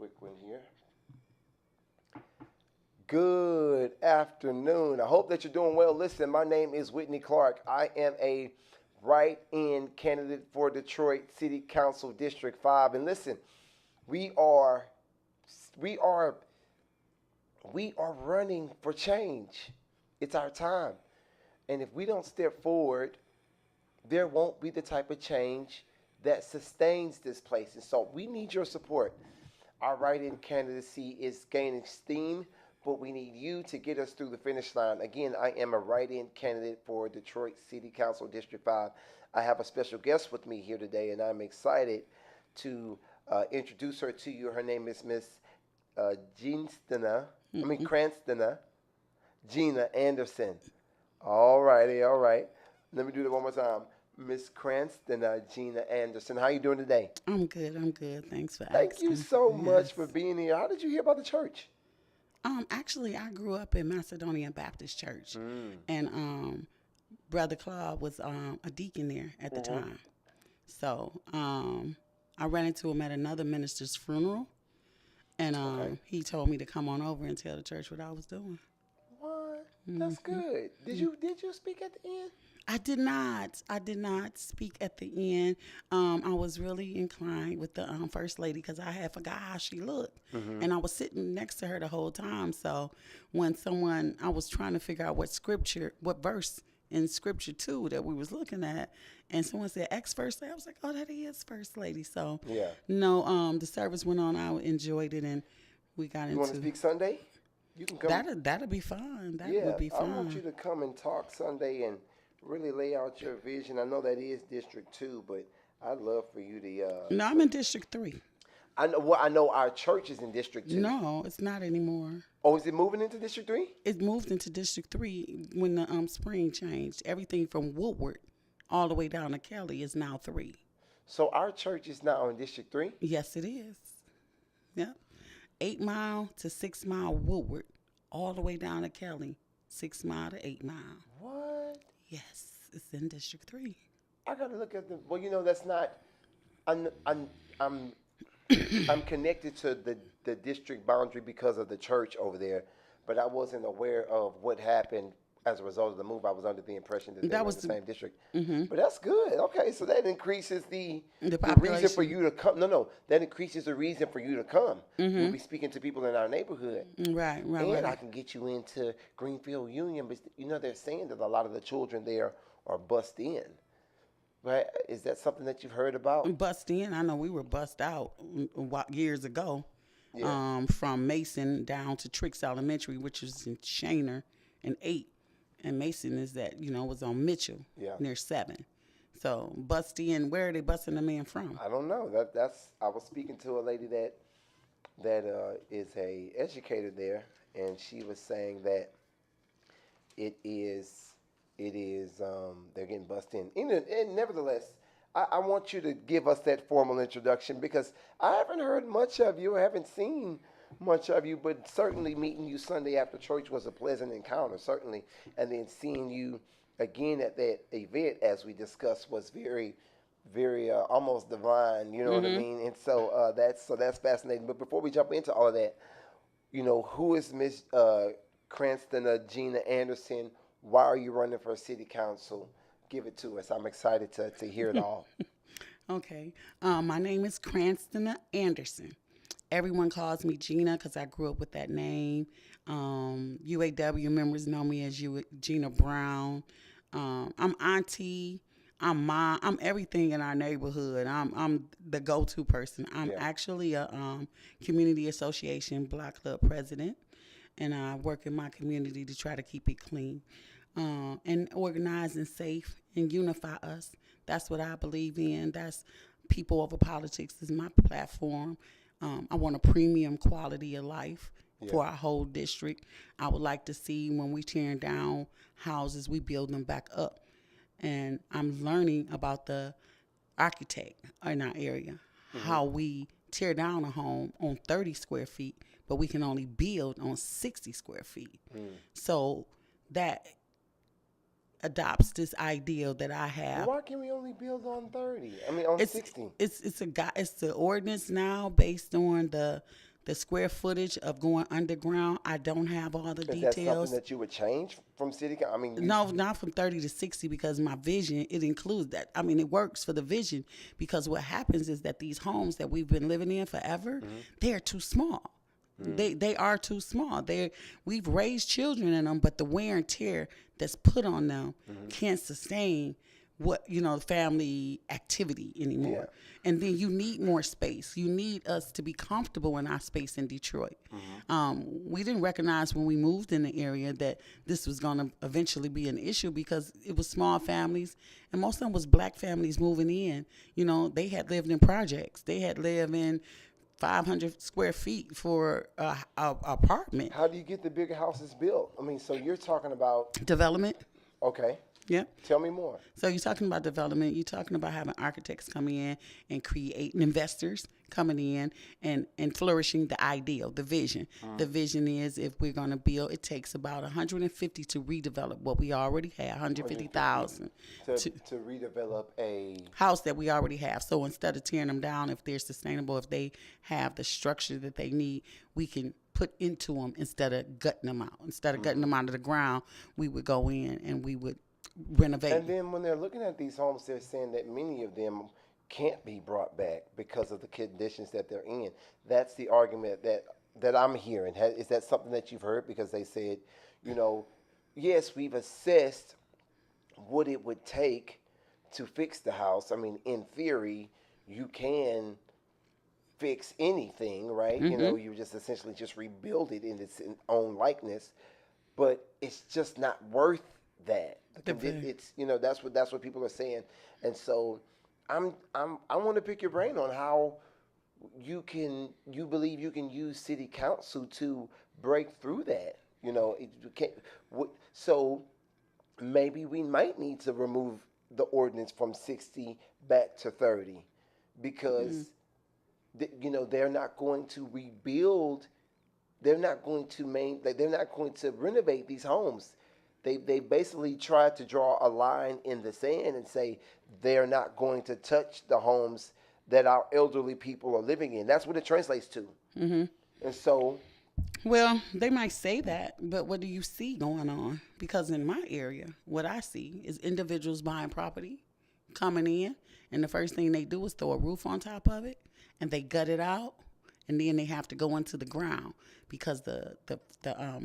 quick one here. Good afternoon. I hope that you're doing well. Listen, my name is Whitney Clark. I am a write-in candidate for Detroit City Council District 5. And listen, we are we are we are running for change. It's our time. And if we don't step forward, there won't be the type of change that sustains this place. And so we need your support. Our write-in candidacy is gaining steam, but we need you to get us through the finish line. Again, I am a write-in candidate for Detroit City Council District 5. I have a special guest with me here today, and I'm excited to introduce her to you. Her name is Miss Cranstona Gina Anderson. All righty, all right. Let me do that one more time. Miss Cranstona Gina Anderson. How you doing today? I'm good. I'm good. Thanks for Thank you asking. so Yes. much for being here. How did you hear about the church? Actually, I grew up in Macedonia Baptist Church, and Brother Claude was a deacon there at the time. So I ran into him at another minister's funeral, and Okay. he told me to come on over and tell the church what I was doing. What? That's good. Did you speak at the end? I did not. I did not speak at the end. I was really inclined with the first lady because I had forgot how she looked, and I was sitting next to her the whole time. So when I was trying to figure out what verse in scripture too that we was looking at, and someone said ex first lady, I was like, oh, that is first lady. So Yeah. no, the service went on. I enjoyed it, and we got You want to into speak Sunday? You can come. that'll be fun. That Yeah, would be I want you fun. to come and talk Sunday and really lay out your vision. I know that is District 2, but I'd love for you to. No, I'm in District 3. I know. Well, I know our church is in District 2. No, it's not anymore. Oh, is it moving into District 3? It moved into District 3 when the spring changed. Everything from Woodward all the way down to Kelly is now 3. So our church is now in District 3? Yes, it is. Yep. 8 Mile to 6 Mile Woodward, all the way down to Kelly, 6 Mile to 8 Mile. What? Yes, it's in District 3. I gotta look at the. Well, that's not. I'm I'm connected to the district boundary because of the church over there, but I wasn't aware of what happened as a result of the move. I was under the impression that they That were was in the the- same district. But that's good. Okay, so that increases The reason for population. you to come. No, that increases the reason for you to come. We'll be speaking to people in our neighborhood. Right, right, And I right. can get you into Greenfield Union, but they're saying that a lot of the children there are bussed in. Right? Is that something that you've heard about? Bust in. I know we were bust out years ago, Yeah. from Mason down to Trix Elementary, which is in Shaner and 8. And Mason is was on Mitchell Yeah. near 7. So bust in. Where are they busting the man from? I don't know. That's. I was speaking to a lady that is a educator there, and she was saying that it is they're getting bussed in. And nevertheless, I want you to give us that formal introduction because I haven't heard much of you. I haven't seen much of you, but certainly meeting you Sunday after church was a pleasant encounter, certainly. And then seeing you again at that event, as we discussed, was very, very almost divine. You know what I mean? And so that's fascinating. But before we jump into all of that, who is Miss Cranston Gina Anderson? Why are you running for city council? Give it to us. I'm excited to hear it all. Okay. My name is Cranston Anderson. Everyone calls me Gina because I grew up with that name. UAW members know me as Gina Brown. I'm auntie. I'm mom. I'm everything in our neighborhood. I'm the go-to person. I'm Yeah. actually a community association block club president, and I work in my community to try to keep it clean, and organize and safe and unify us. That's what I believe in. That's people over politics is my platform. I want a premium quality of life for our whole district. I would like to see when we tear down houses, we build them back up. And I'm learning about the architect in our area, how we tear down a home on 30 square feet, but we can only build on 60 square feet. So that adopts this ideal that I have. Why can we only build on 30? I mean, on 60? It's the ordinance now based on the The square footage of going underground, I don't have all the Is that something details. that you would change from city? I mean, No, not from 30 to 60 because my vision, it includes that. I mean, it works for the vision because what happens is that these homes that we've been living in forever, they're too small. They are too small. We've raised children in them, but the wear and tear that's put on them can't sustain family activity anymore. Yeah. And then you need more space. You need us to be comfortable in our space in Detroit. We didn't recognize when we moved in the area that this was going to eventually be an issue because it was small families, and most of them was black families moving in. They had lived in projects. They had lived in 500 square feet for a apartment. How do you get the bigger houses built? I mean, so you're talking about, Development. okay, Yeah. tell me more. So you're talking about development. You're talking about having architects coming in and creating investors coming in and flourishing the ideal, the vision. The vision is if we're going to build, it takes about 150 to redevelop what we already have, 150,000 To redevelop a, house that we already have. So instead of tearing them down, if they're sustainable, if they have the structure that they need, we can put into them instead of gutting them out. Instead of gutting them out of the ground, we would go in and we would renovate. and then when they're looking at these homes, they're saying that many of them can't be brought back because of the conditions that they're in. That's the argument that I'm hearing. Is that something that you've heard? Because they said, yes, we've assessed what it would take to fix the house. I mean, in theory, you can fix anything, right? You just essentially just rebuild it in its own likeness, but it's just not worth that. It's that's what people are saying, and so I want to pick your brain on how you believe you can use city council to break through that. So maybe we might need to remove the ordinance from 60 back to 30 because they're not going to rebuild. They're not going to renovate these homes. They basically tried to draw a line in the sand and say they're not going to touch the homes that our elderly people are living in. That's what it translates to. And so, well, they might say that, but what do you see going on? Because in my area, what I see is individuals buying property, coming in, and the first thing they do is throw a roof on top of it, and they gut it out, and then they have to go into the ground because the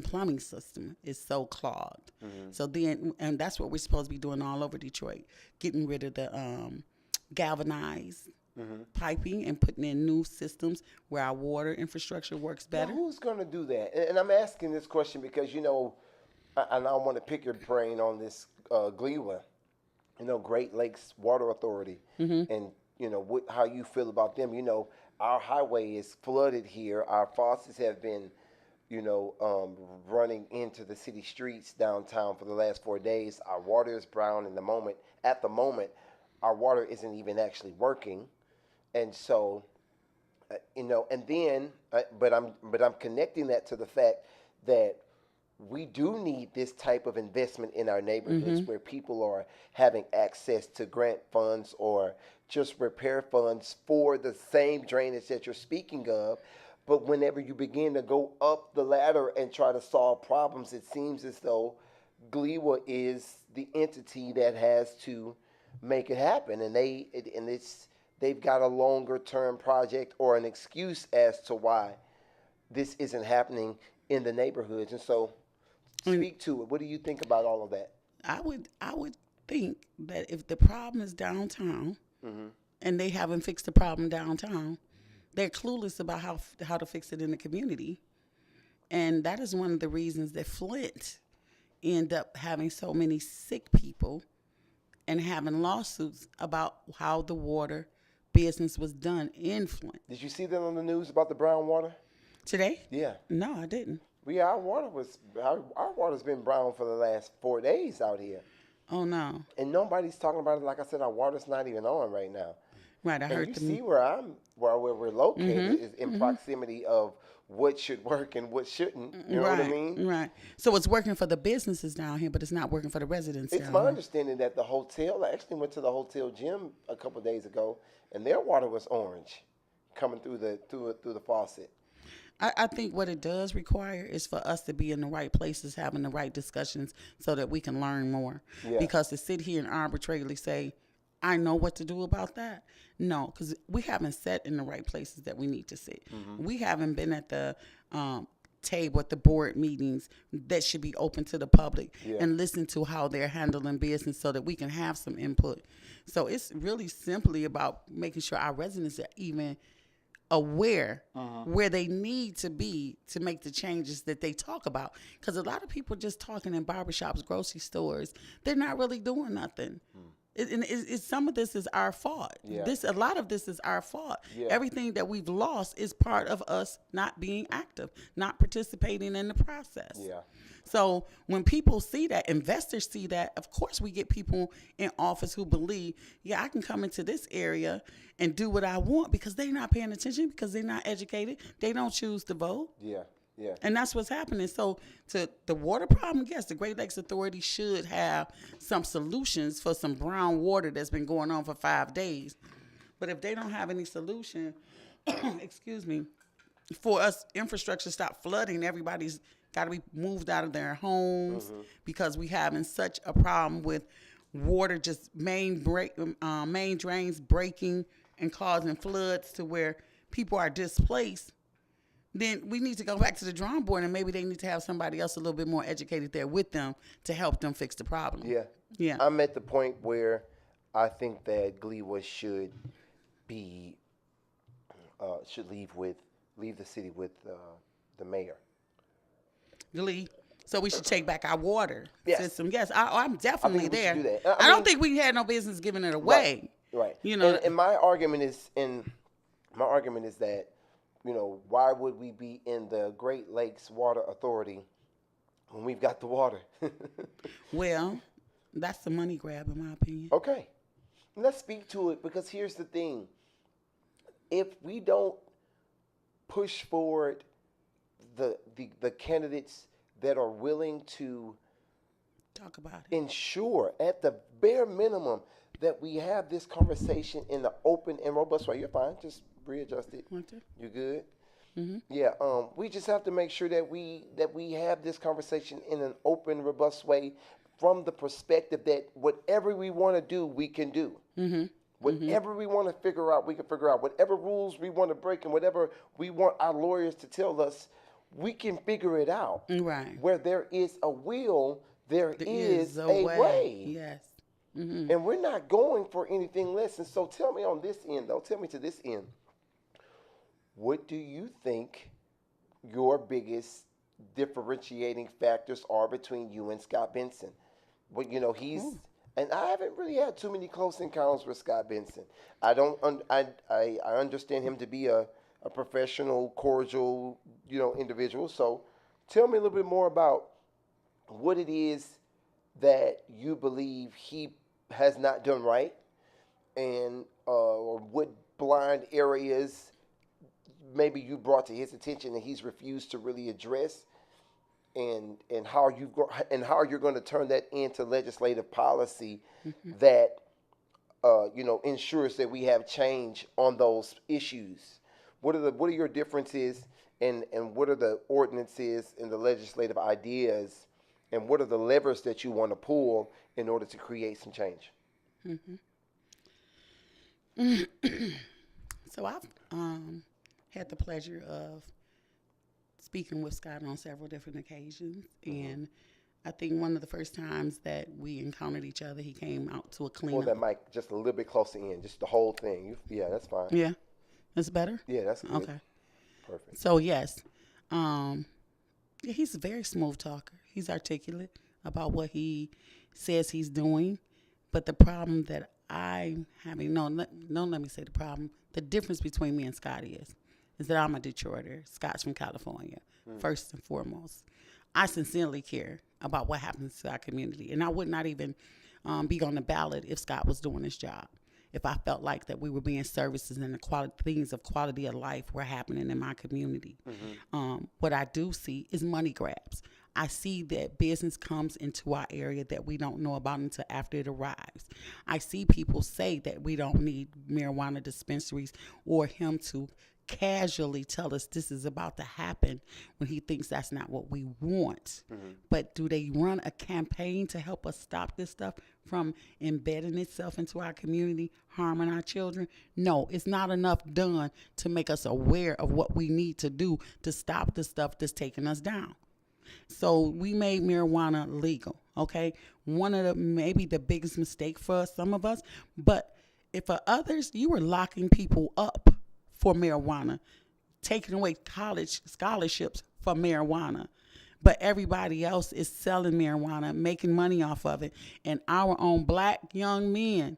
plumbing system is so clogged. So then, and that's what we're supposed to be doing all over Detroit, getting rid of the galvanized piping and putting in new systems where our water infrastructure works better. now who's going to do that? And I'm asking this question because and I want to pick your brain on this GLEWA, Great Lakes Water Authority, and how you feel about them. Our highway is flooded here. Our faucets have been, running into the city streets downtown for the last 4 days. Our water is brown at the moment, our water isn't even actually working. And so, and then, but I'm connecting that to the fact that we do need this type of investment in our neighborhoods where people are having access to grant funds or just repair funds for the same drainage that you're speaking of. But whenever you begin to go up the ladder and try to solve problems, it seems as though GLEWA is the entity that has to make it happen, and they've got a longer term project or an excuse as to why this isn't happening in the neighborhoods. And so, speak to it. What do you think about all of that? I would think that if the problem is downtown and they haven't fixed the problem downtown, they're clueless about how to fix it in the community. And that is one of the reasons that Flint end up having so many sick people and having lawsuits about how the water business was done in Flint. Did you see that on the news about the brown water? Today? Yeah. No, I didn't. Our water's been brown for the last 4 days out here. Oh, no. And nobody's talking about it. Like I said, our water's not even on right now. Right, I heard you see where we're located is in proximity of what should work and what shouldn't. You know what I mean? Right. So it's working for the businesses down here, but it's not working for the residents It's down my here. understanding that the hotel, I actually went to the hotel gym a couple of days ago, and their water was orange coming through the faucet. I think what it does require is for us to be in the right places, having the right discussions so that we can learn more. Yeah. Because to sit here and arbitrarily say, I know what to do about that. No, because we haven't sat in the right places that we need to sit. We haven't been at the table at the board meetings that should be open to the public and listen to how they're handling business so that we can have some input. So it's really simply about making sure our residents are even aware where they need to be to make the changes that they talk about. Because a lot of people just talking in barbershops, grocery stores, they're not really doing nothing. Some of this is our fault. Yeah. A lot of this is our fault. Yeah. Everything that we've lost is part of us not being active, not participating in the process. Yeah. So when people see that, investors see that, of course we get people in office who believe, yeah, I can come into this area and do what I want because they're not paying attention, because they're not educated. They don't choose to vote. Yeah. Yeah. And that's what's happening. So to the water problem, yes, the Great Lakes Authority should have some solutions for some brown water that's been going on for 5 days. But if they don't have any solution, excuse me, for us infrastructure to stop flooding, everybody's got to be moved out of their homes because we having such a problem with water, just main drains breaking and causing floods to where people are displaced. Then we need to go back to the drawing board, and maybe they need to have somebody else a little bit more educated there with them to help them fix the problem. Yeah. Yeah. I'm at the point where I think that Gleewood should be should leave the city with the mayor. Glee. So we should take back our water Yes. system. Yes, I'm definitely we should there. do that. I don't mean- think we had no business giving it away. Right. You know, and my argument is that, you know, why would we be in the Great Lakes Water Authority when we've got the water? well, that's the money grab, in my opinion. Okay. Let's speak to it, because here's the thing. If we don't push forward the candidates that are willing to Talk about it. ensure, at the bare minimum, that we have this conversation in the open and robust way. You're fine. Just readjust it. Okay. You good? Yeah. We just have to make sure that we have this conversation in an open, robust way, from the perspective that whatever we want to do, we can do. Whatever we want to figure out, we can figure out. Whatever rules we want to break and whatever we want our lawyers to tell us, we can figure it out. Right. Where there is a will, there is a way. Yes. And we're not going for anything less. And so tell me on this end, though, tell me to this end, what do you think your biggest differentiating factors are between you and Scott Benson? Well, you know, and I haven't really had too many close encounters with Scott Benson. I understand him to be a professional, cordial, you know, individual. So tell me a little bit more about what it is that you believe he has not done right, and or what blind areas maybe you brought to his attention and he's refused to really address, and how you're going to turn that into legislative policy that you know, ensures that we have change on those issues. What are your differences, and what are the ordinances and the legislative ideas, and what are the levers that you want to pull in order to create some change? So I've had the pleasure of speaking with Scott on several different occasions, and I think one of the first times that we encountered each other, he came out to a Pull cleanup. that mic just a little bit closer in, just the whole thing. Yeah, that's fine. Yeah, that's better. Yeah, that's good. Okay. Perfect. So yes, yeah, he's a very smooth talker. He's articulate about what he says he's doing. But the problem that I'm having, let me say the problem. The difference between me and Scott is that I'm a Detroiter. Scott's from California, first and foremost. I sincerely care about what happens to our community, and I would not even be on the ballot if Scott was doing his job. If I felt like that we were being services and the things of quality of life were happening in my community. What I do see is money grabs. I see that business comes into our area that we don't know about until after it arrives. I see people say that we don't need marijuana dispensaries or him to casually tell us this is about to happen when he thinks that's not what we want. But do they run a campaign to help us stop this stuff from embedding itself into our community, harming our children? No, it's not enough done to make us aware of what we need to do to stop the stuff that's taking us down. So we made marijuana legal, okay? One of the, maybe the biggest mistake for some of us, but if for others, you were locking people up for marijuana, taking away college scholarships for marijuana. But everybody else is selling marijuana, making money off of it. And our own black young men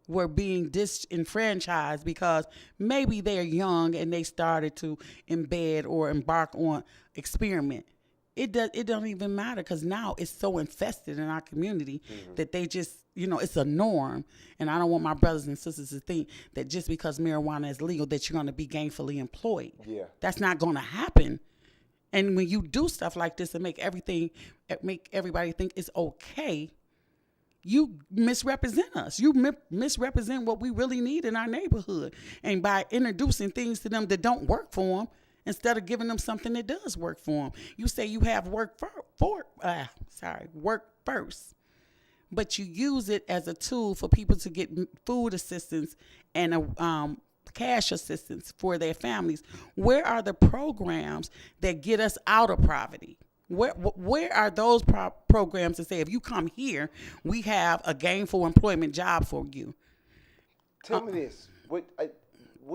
were being disenfranchised because maybe they're young and they started to embed or embark on experiment. It don't even matter because now it's so infested in our community that they just, it's a norm. And I don't want my brothers and sisters to think that just because marijuana is legal that you're going to be gainfully employed. Yeah. That's not going to happen. And when you do stuff like this and make everybody think it's okay, you misrepresent us. You misrepresent what we really need in our neighborhood. And by introducing things to them that don't work for them, instead of giving them something that does work for them. You say you have work first, but you use it as a tool for people to get food assistance and cash assistance for their families. Where are the programs that get us out of poverty? Where are those programs that say, if you come here, we have a gainful employment job for you? Tell me this. What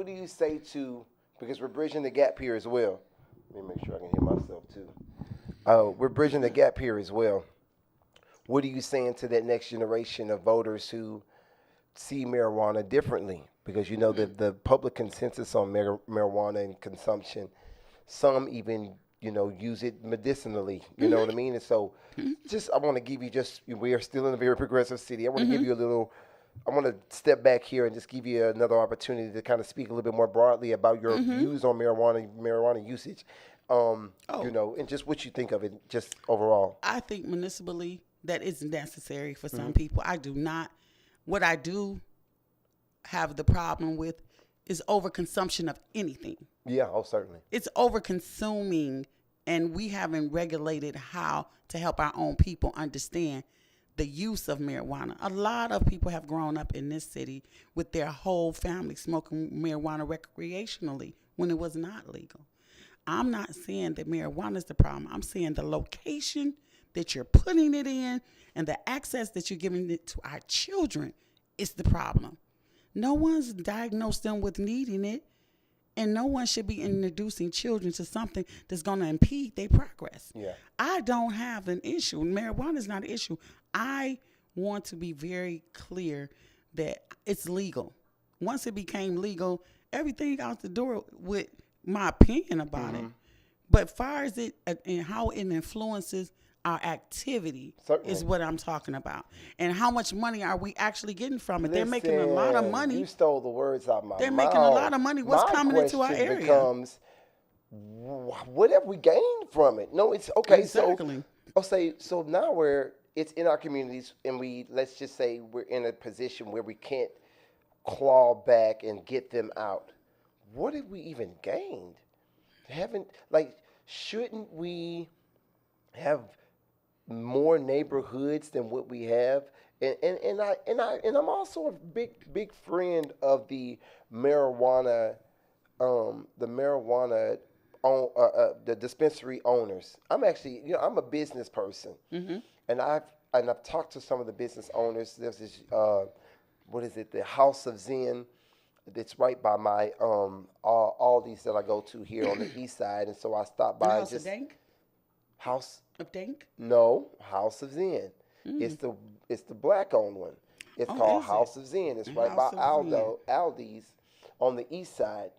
do you say to, because we're bridging the gap here as well. Let me make sure I can hear myself too. We're bridging the gap here as well. What are you saying to that next generation of voters who see marijuana differently? Because the public consensus on marijuana and consumption, some even use it medicinally. You know what I mean? And so, I want to give you we are still in a very progressive city. I want to give you I want to step back here and just give you another opportunity to kind of speak a little bit more broadly about your views on marijuana usage, and just what you think of it, just overall. I think municipally that is necessary for some people. I do not. What I do have the problem with is overconsumption of anything. Yeah, certainly. It's over-consuming, and we haven't regulated how to help our own people understand the use of marijuana. A lot of people have grown up in this city with their whole family smoking marijuana recreationally when it was not legal. I'm not saying that marijuana is the problem. I'm saying the location that you're putting it in and the access that you're giving it to our children is the problem. No one's diagnosed them with needing it, and no one should be introducing children to something that's going to impede their progress. Yeah. I don't have an issue. Marijuana is not an issue. I want to be very clear that it's legal. Once it became legal, everything out the door with my opinion about it. But far as it and how it influences our activity is what I'm talking about. And how much money are we actually getting from it? They're making a lot of money. You stole the words out of my mouth. They're making a lot of money. What's coming into our area? Becomes, what have we gained from it? No, it's okay. Exactly. So now it's in our communities, and let's just say we're in a position where we can't claw back and get them out. What have we even gained? Shouldn't we have more neighborhoods than what we have? And I'm also a big friend of the marijuana, the dispensary owners. I'm actually, I'm a business person, and I've talked to some of the business owners. There's this, the House of Zen. It's right by my Aldi's that I go to here on the east side, and so I stopped by. House of Dank? House of Dank? No, House of Zen. It's the black owned one. It's called House of Zen. It's right by Aldi's on the east side.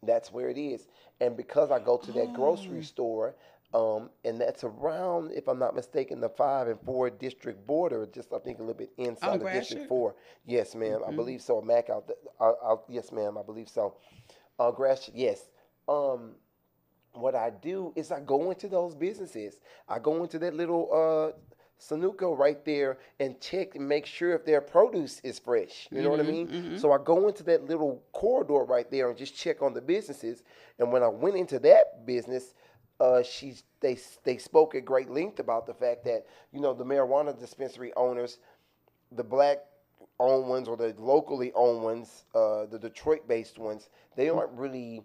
That's where it is. And because I go to that grocery store, and that's around, if I'm not mistaken, the 5 and 4 district border, just I think a little bit inside of District 4. Yes, ma'am, I believe so. Mac out there. Yes, ma'am, I believe so. Gratiot, yes. What I do is I go into those businesses. I go into that little Sunoco right there and check and make sure if their produce is fresh. You know what I mean? So I go into that little corridor right there and just check on the businesses. And when I went into that business, they spoke at great length about the fact that, you know, the marijuana dispensary owners, the black owned ones or the locally owned ones, the Detroit based ones, they aren't really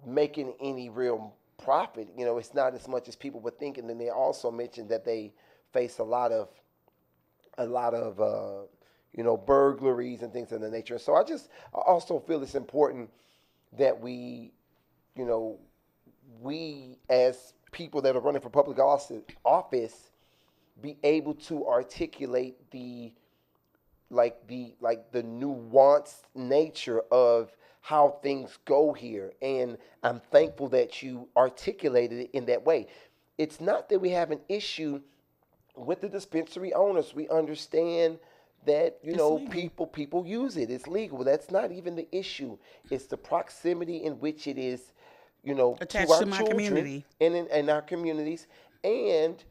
making any real profit. You know, it's not as much as people were thinking. And they also mentioned that they face a lot of you know, burglaries and things of the nature. So I also feel it's important that we, you know, we as people that are running for public office be able to articulate the nuanced nature of how things go here. And I'm thankful that you articulated it in that way. It's not that we have an issue with the dispensary owners. We understand that, you know, people use it. It's legal. That's not even the issue. It's the proximity in which it is, you know, attached to our to my children community and in our communities. And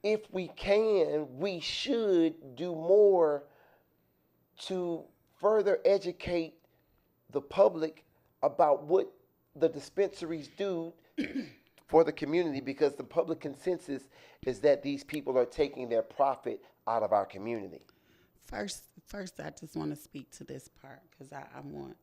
if we can, we should do more to further educate the public about what the dispensaries do for the community, because the public consensus is that these people are taking their profit out of our community. First, I just want to speak to this part because I want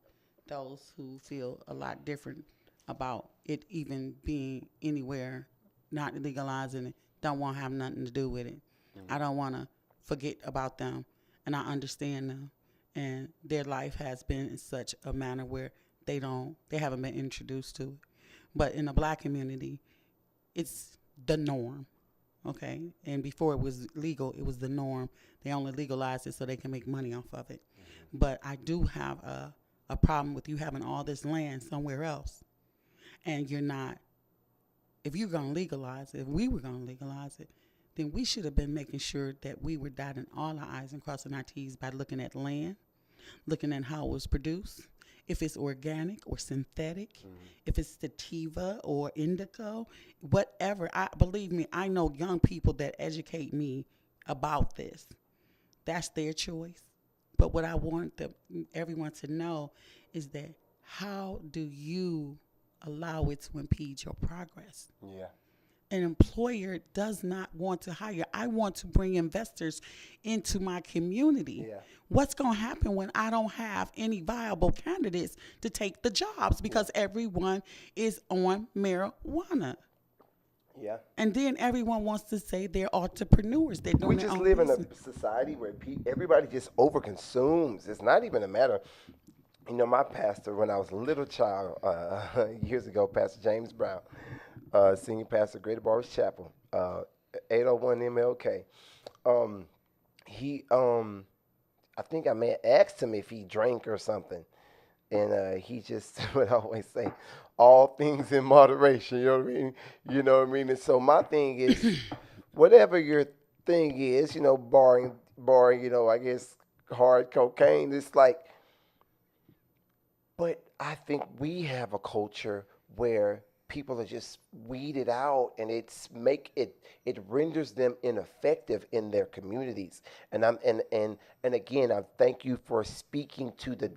those who feel a lot different about it even being anywhere, not legalizing it, don't want to have nothing to do with it. I don't want to forget about them, and I understand them, and their life has been in such a manner where they haven't been introduced to it. But in the black community, it's the norm, okay? And before it was legal, it was the norm. They only legalized it so they can make money off of it. But I do have a problem with you having all this land somewhere else, and you're not. If you're going to legalize it, if we were going to legalize it, then we should have been making sure that we were dotting all our I's and crossing our T's by looking at land, looking at how it was produced, if it's organic or synthetic, if it's sativa or indigo, whatever. Believe me, I know young people that educate me about this. That's their choice. But what I want everyone to know is that how do you allow it to impede your progress? Yeah. An employer does not want to hire. I want to bring investors into my community. Yeah. What's going to happen when I don't have any viable candidates to take the jobs because everyone is on marijuana? Yeah. And then everyone wants to say they're entrepreneurs. They're doing We their just own live in business. a society where everybody just overconsumes. It's not even a matter. You know, my pastor, when I was a little child, years ago, Pastor James Brown, senior pastor, Greater Barbers Chapel, 801 MLK. I think I may have asked him if he drank or something, and he just would always say, "All things in moderation." You know what I mean? You know what I mean? And so my thing is, whatever your thing is, you know, barring, you know, I guess hard cocaine, it's like. But I think we have a culture where people are just weeded out, and it renders them ineffective in their communities. And again, I thank you for speaking to the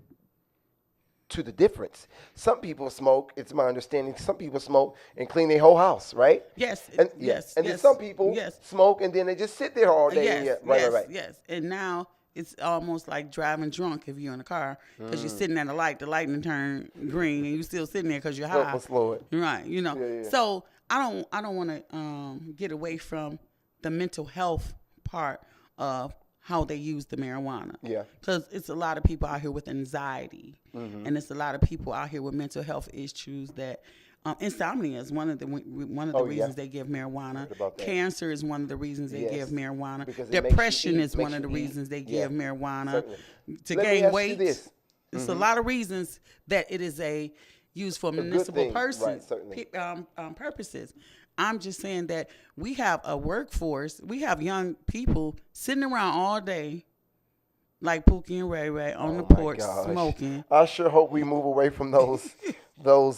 difference. Some people smoke. It's my understanding. Some people smoke and clean their whole house, right? Yes. And yes. And yes, then some people yes. smoke and then they just sit there all day. Yes, Right. Yes. And now it's almost like driving drunk if you're in a car because you're sitting at a light, the lightning turn green, and you're still sitting there because you're high. Help us, Lord. Right, you know. Yeah. So I don't want to get away from the mental health part of how they use the marijuana. Yeah. Because it's a lot of people out here with anxiety, and it's a lot of people out here with mental health issues that. Insomnia is one of the reasons they give marijuana. Cancer is one of the reasons they give marijuana. Depression is one of the reasons they give marijuana. Certainly. To Let gain me ask weight. you this. It's a lot of reasons that it is used for municipal purposes. I'm just saying that we have a workforce. We have young people sitting around all day, like Pookie and Ray Ray on the porch smoking. I sure hope we move away from those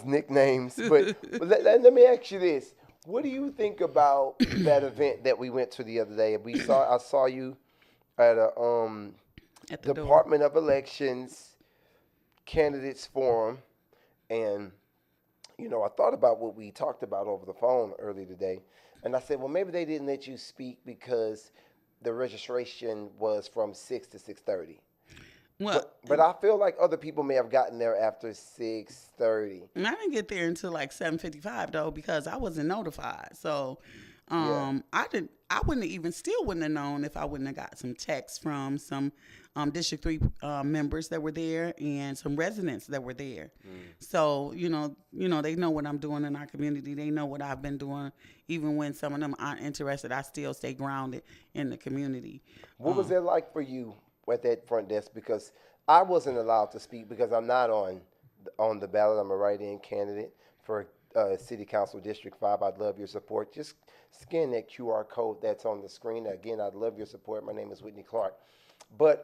nicknames. But let me ask you this: What do you think about that event that we went to the other day? I saw you at a At the door. Department of Elections candidates forum, and I thought about what we talked about over the phone earlier today, and I said, well, maybe they didn't let you speak because the registration was from 6 to 6:30. Well, But I feel like other people may have gotten there after 6:30. and I didn't get there until like 7:55 though because I wasn't notified. So Yeah. I wouldn't have known if I wouldn't have got some texts from some District 3 members that were there and some residents that were there. So, they know what I'm doing in our community. They know what I've been doing. Even when some of them aren't interested, I still stay grounded in the community. What was it like for you at that front desk? Because I wasn't allowed to speak because I'm not on the ballot. I'm a write-in candidate for City Council District 5. I'd love your support. Just scan that QR code that's on the screen. Again, I'd love your support. My name is Whitney Clark. But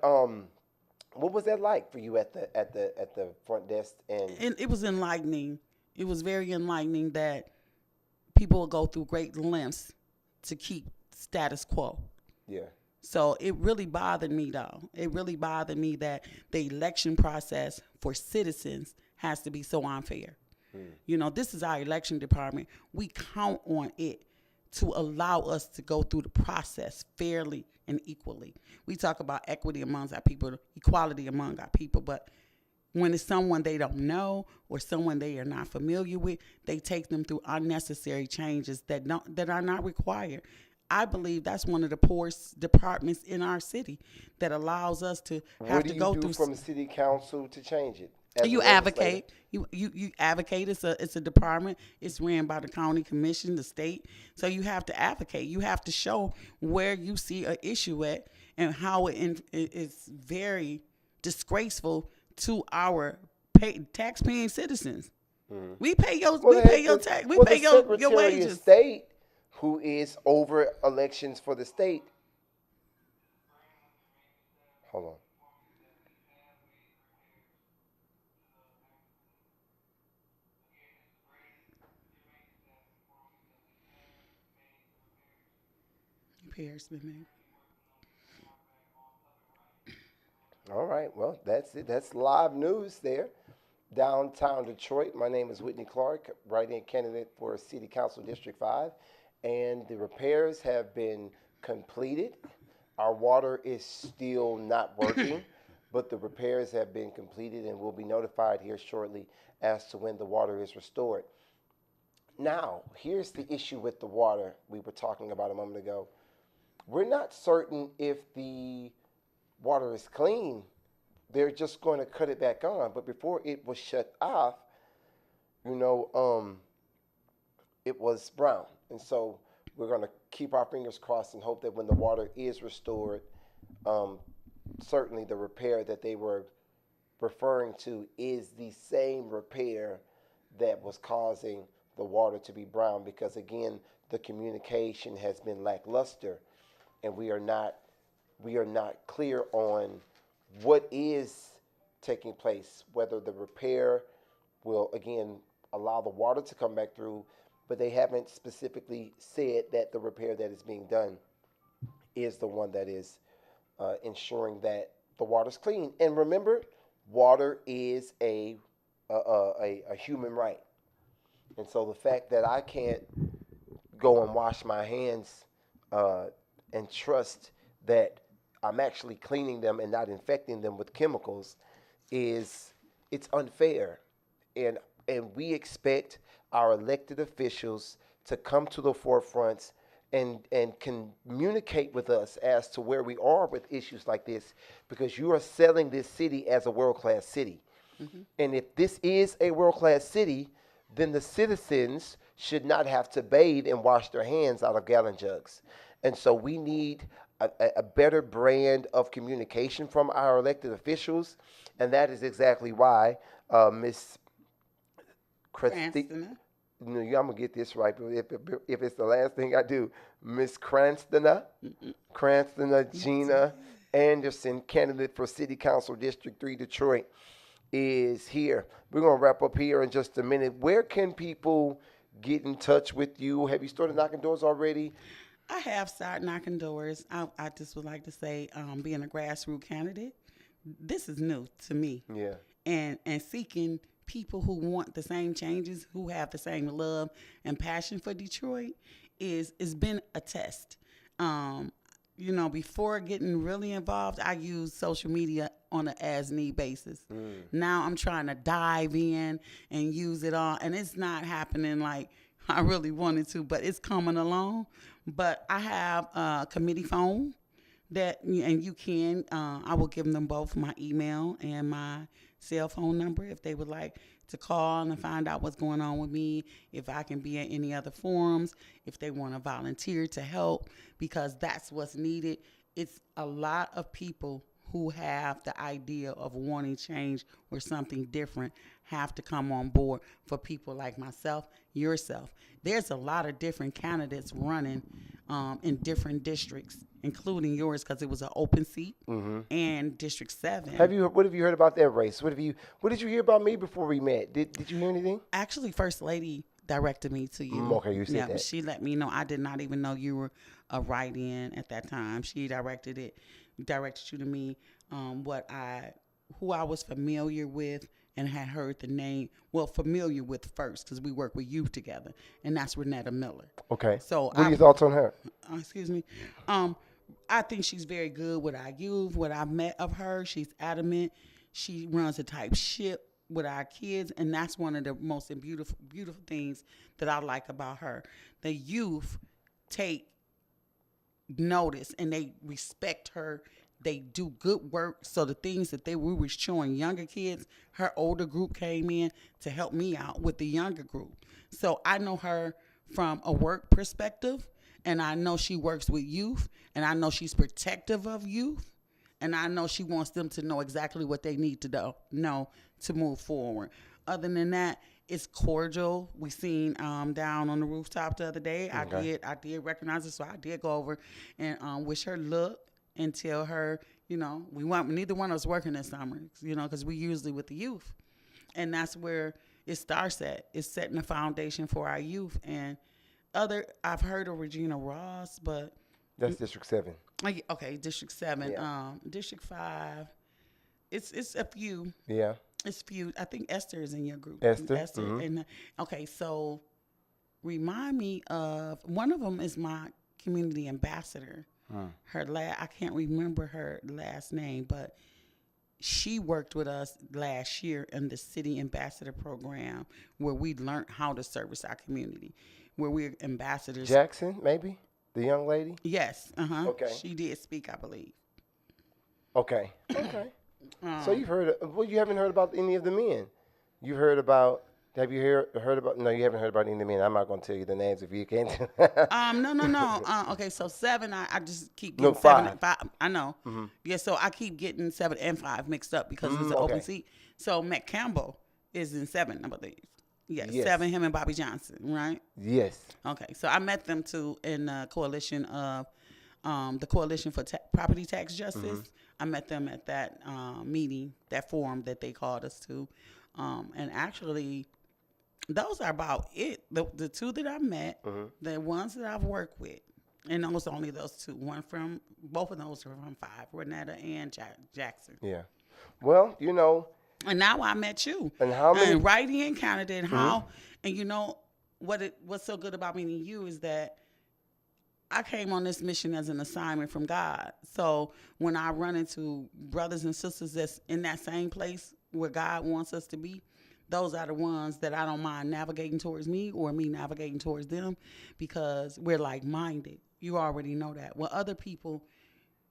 what was that like for you at the front desk? And it was enlightening. It was very enlightening that people will go through great lengths to keep status quo. Yeah. So it really bothered me, though. It really bothered me that the election process for citizens has to be so unfair. This is our election department. We count on it to allow us to go through the process fairly and equally. We talk about equity amongst our people, equality among our people, but when it's someone they don't know or someone they are not familiar with, they take them through unnecessary changes that are not required. I believe that's one of the poorest departments in our city that allows us to have to go What do you through. do from city council to change it? As You a legislator? advocate. You advocate. It's a department. It's ran by the county commission, the state. So you have to advocate. You have to show where you see an issue at and how it's very disgraceful to our tax-paying citizens. We pay your tax. We pay your Secretary of wages. State, who is over elections for the state. Hold on. Repairs been made. All right, well, that's it. That's live news there. Downtown Detroit. My name is Whitney Clark, write-in candidate for City Council District 5. And the repairs have been completed. Our water is still not working, but the repairs have been completed and we'll be notified here shortly as to when the water is restored. Now, here's the issue with the water we were talking about a moment ago. We're not certain if the water is clean. They're just going to cut it back on. But before it was shut off, it was brown. And so we're going to keep our fingers crossed and hope that when the water is restored, certainly the repair that they were referring to is the same repair that was causing the water to be brown, because again, the communication has been lackluster and we are not clear on what is taking place, whether the repair will again allow the water to come back through, but they haven't specifically said that the repair that is being done is the one that is ensuring that the water's clean. And remember, water is a human right. And so the fact that I can't go and wash my hands and trust that I'm actually cleaning them and not infecting them with chemicals it's unfair. And we expect our elected officials to come to the forefront and communicate with us as to where we are with issues like this, because you are selling this city as a world-class city. And if this is a world-class city, then the citizens should not have to bathe and wash their hands out of gallon jugs. And so we need a better brand of communication from our elected officials, and that is exactly why Ms. Cranston. I'm gonna get this right, but if it's the last thing I do, Miss Cranston Gina Anderson, candidate for City Council District 3 Detroit, is here. We're gonna wrap up here in just a minute. Where can people get in touch with you? Have you started knocking doors already? I have started knocking doors. I just would like to say, being a grassroots candidate, this is new to me. Yeah. And seeking people who want the same changes, who have the same love and passion for Detroit, is been a test. Before getting really involved, I used social media on an as-need basis. Now I'm trying to dive in and use it all, and it's not happening like I really wanted to, but it's coming along. But I have a committee phone and you can, I will give them both my email and my cell phone number if they would like to call and find out what's going on with me, if I can be at any other forums, if they want to volunteer to help, because that's what's needed. It's a lot of people who have the idea of wanting change or something different have to come on board for people like myself, yourself. There's a lot of different candidates running in different districts, including yours, because it was an open seat, and District 7. What have you heard about that race? What did you hear about me before we met? Did you hear anything? Actually, First Lady directed me to you. Okay, you said that. She let me know. I did not even know you were a write-in at that time. She directed you to me, who I was familiar with and had heard the name, familiar with first, because we work with youth together, and that's Renetta Miller. Okay. So what are your thoughts on her? Excuse me. I think she's very good with our youth. What I've met of her, she's adamant. She runs a tight ship with our kids, and that's one of the most beautiful things that I like about her. The youth take notice and they respect her. They do good work. So the things that we were showing younger kids, her older group came in to help me out with the younger group. So I know her from a work perspective, and I know she works with youth, and I know she's protective of youth, and I know she wants them to know exactly what they need to know to move forward. Other than that, it's cordial. We seen down on the rooftop the other day. Okay. I did recognize her, so I did go over and wish her luck and tell her, neither one of us working this summer, because we usually with the youth. And that's where it starts at. It's setting the foundation for our youth. And I've heard of Regina Ross, but... That's District 7. Okay, District 7. Yeah. District 5, it's a few. Yeah. It's few. I think Esther is in your group. Esther. Mm-hmm. And okay, so remind me of, one of them is my community ambassador. I can't remember her last name, but she worked with us last year in the city ambassador program where we learned how to service our community, where we're ambassadors. Jackson, maybe? The young lady? Yes. Okay. She did speak, I believe. Okay. So you haven't heard about any of the men. Have you heard about? No, you haven't heard about any of the men. I'm not going to tell you the names if you can't. No. Okay, so 7, I just keep getting 5. 7 and 5. I know. Mm-hmm. Yeah, so I keep getting 7 and 5 mixed up because it's an open seat. So Matt Campbell is in 7, I believe. Yes. 7, him and Bobby Johnson, right? Yes. Okay, so I met them too in the coalition of the Coalition for Property Tax Justice. Mm-hmm. I met them at that meeting, that forum that they called us to, and actually. Those are about it. The two that I met, the ones that I've worked with, and only those two. Both of those are from 5, Renetta and Jackson. Yeah. Well, And now I met you. And how many? And writing in Canada and how, and what's so good about meeting you is that I came on this mission as an assignment from God. So when I run into brothers and sisters that's in that same place where God wants us to be, those are the ones that I don't mind navigating towards me or me navigating towards them because we're like-minded. You already know that. Well, other people,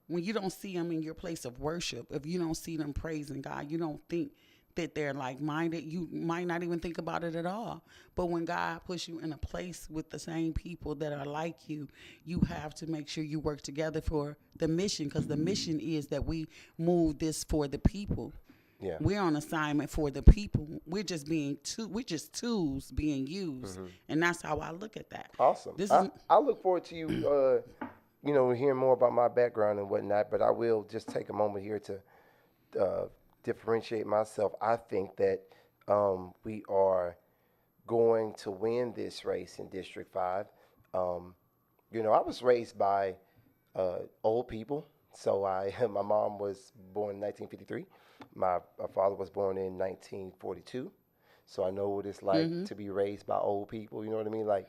when you don't see them in your place of worship, if you don't see them praising God, you don't think that they're like-minded. You might not even think about it at all. But when God puts you in a place with the same people that are like you, you have to make sure you work together for the mission because the mission is that we move this for the people. Yeah. We're on assignment for the people. We're just tools being used, and that's how I look at that. Awesome. I look forward to you, hearing more about my background and whatnot. But I will just take a moment here to differentiate myself. I think that we are going to win this race in District 5. I was raised by old people. So my mom was born in 1953. My father was born in 1942. So I know what it's like to be raised by old people. You know what I mean? Like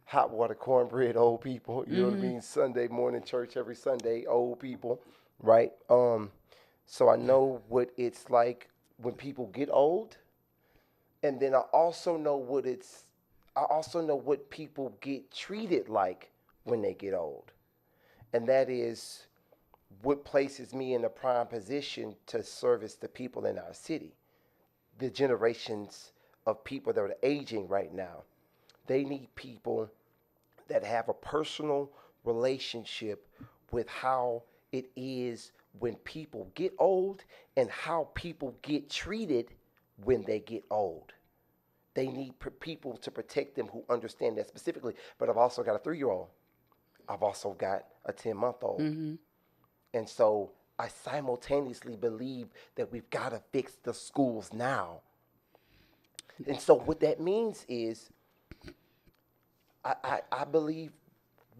hot water cornbread, old people. You know what I mean? Sunday morning church every Sunday, old people, right? So I know what it's like when people get old, and then I also know what people get treated like when they get old, and that is what places me in a prime position to service the people in our city. The generations of people that are aging right now, they need people that have a personal relationship with how it is when people get old and how people get treated when they get old. They need people to protect them who understand that specifically. But I've also got a 3-year-old. I've also got a 10-month-old. And so I simultaneously believe that we've got to fix the schools now. And so what that means is I believe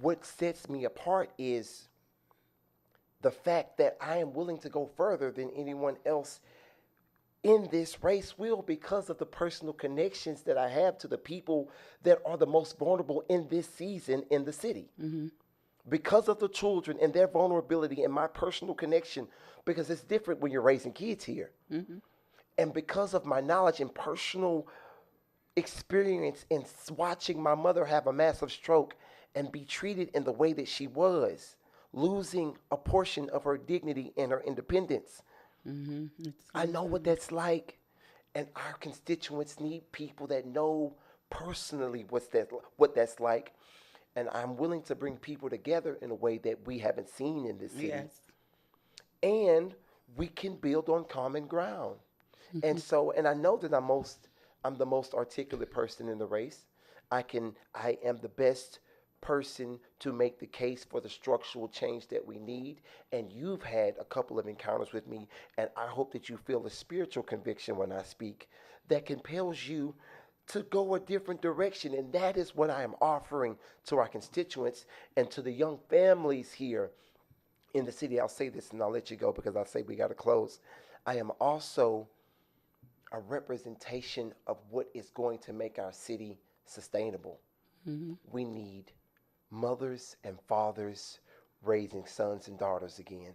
what sets me apart is the fact that I am willing to go further than anyone else in this race will, because of the personal connections that I have to the people that are the most vulnerable in this season in the city. Because of the children and their vulnerability and my personal connection, because it's different when you're raising kids here. And because of my knowledge and personal experience in watching my mother have a massive stroke and be treated in the way that she was, losing a portion of her dignity and her independence. I know what that's like, and our constituents need people that know personally what that's like, and I'm willing to bring people together in a way that we haven't seen in this city. Yes. And we can build on common ground. And I know that I'm the most articulate person in the race. I am the best person to make the case for the structural change that we need. And you've had a couple of encounters with me, and I hope that you feel a spiritual conviction when I speak that compels you to go a different direction. And that is what I am offering to our constituents and to the young families here in the city. I'll say this and I'll let you go because I say we got to close. I am also a representation of what is going to make our city sustainable. We need mothers and fathers raising sons and daughters again.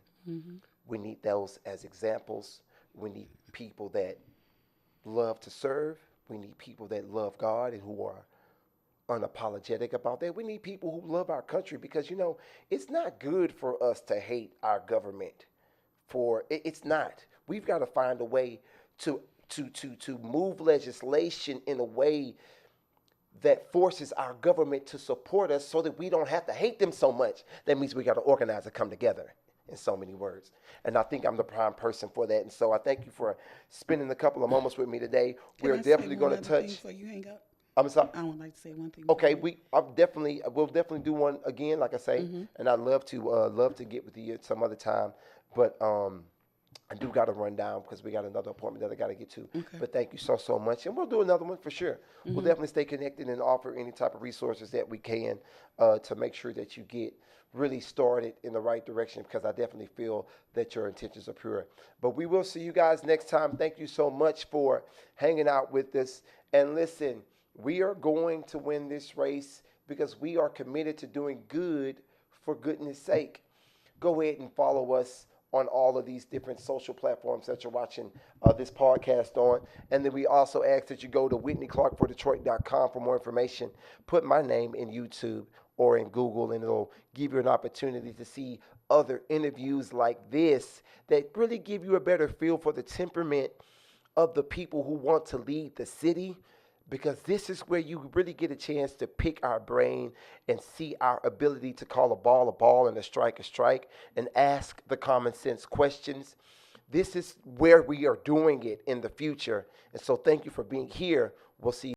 We need those as examples. We need people that love to serve. We need people that love God and who are unapologetic about that. We need people who love our country, because it's not good for us to hate our government. It's not. We've got to find a way to move legislation in a way that forces our government to support us so that we don't have to hate them so much. That means we got to organize and come together, in so many words. And I think I'm the prime person for that. And so I thank you for spending a couple of moments with me today. We're definitely going to touch. Before you hang up, I'm sorry. I would like to say one thing. Okay, we'll definitely do one again, like I say, and I'd love to get with you at some other time. But I do got to run down because we got another appointment that I got to get to. Okay. But thank you so much, and we'll do another one for sure. We'll definitely stay connected and offer any type of resources that we can to make sure that you get really started in the right direction, because I definitely feel that your intentions are pure. But we will see you guys next time. Thank you so much for hanging out with us. And listen, we are going to win this race because we are committed to doing good for goodness sake. Go ahead and follow us on all of these different social platforms that you're watching this podcast on. And then we also ask that you go to WhitneyClarkForDetroit.com for more information. Put my name in YouTube or in Google, and it'll give you an opportunity to see other interviews like this that really give you a better feel for the temperament of the people who want to lead the city, because this is where you really get a chance to pick our brain and see our ability to call a ball, and a strike, and ask the common sense questions. This is where we are doing it in the future. And so thank you for being here. We'll see you.